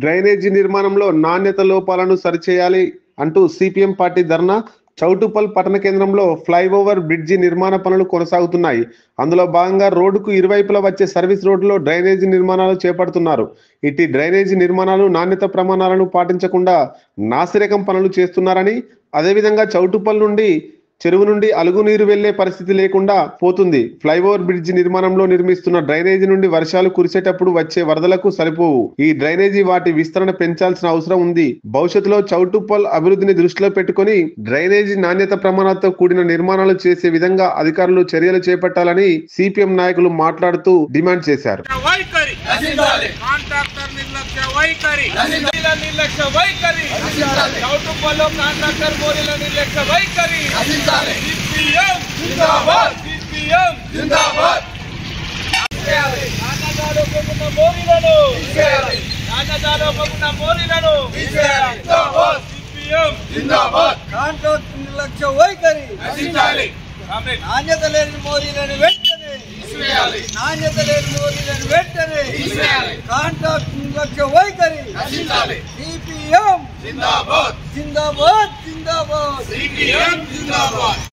Drainage నిర్మాణంలో నాణ్యత లోపాలను సరిచేయాలి అంటూ సిపిఎం పార్టీ ధర్నా. చౌటుప్పల్ పట్టణ కేంద్రంలో ఫ్లైఓవర్ బ్రిడ్జి నిర్మాణ పనులు కొనసాగుతున్నాయి. అందులో భాగంగా రోడ్డుకు ఇరువైపులా వచ్చే సర్వీస్ రోడ్డులో డ్రైనేజీ నిర్మాణాలు చేపడుతున్నారు. ఇటు డ్రైనేజీ నిర్మాణాలు నాణ్యత ప్రమాణాలను పాటించకుండా నాసిరకం పనులు చేస్తున్నారని, అదేవిధంగా చౌటుప్పల్ నుండి చెరువు నుండి అలుగు నీరు వెళ్లే పరిస్థితి లేకుండా పోతుంది. ఫ్లైఓవర్ బ్రిడ్జి నిర్మాణంలో నిర్మిస్తున్న డ్రైనేజీ నుండి వర్షాలు కురిసేటప్పుడు వచ్చే వరదలకు సరిపోవు. ఈ డ్రైనేజీ వాటి విస్తరణ పెంచాల్సిన అవసరం ఉంది. భవిష్యత్తులో చౌటుప్పల్ అభివృద్ధిని దృష్టిలో పెట్టుకుని డ్రైనేజీ నాణ్యత ప్రమాణాలతో కూడిన నిర్మాణాలు చేసే విధంగా అధికారులు చర్యలు చేపట్టాలని సిపిఎం నాయకులు మాట్లాడుతూ డిమాండ్ చేశారు. నాణ్యత లేని మోరీలను వెంటనే నాణ్యత లేని మోరీలను వెంటనే కాంట్రాక్ట్ నిర్లక్ష్య వైఖరి సిపిఎం జిందాబాద్ జిందాబాద్ జిందాబాద్ సిపిఎం జిందాబాద్.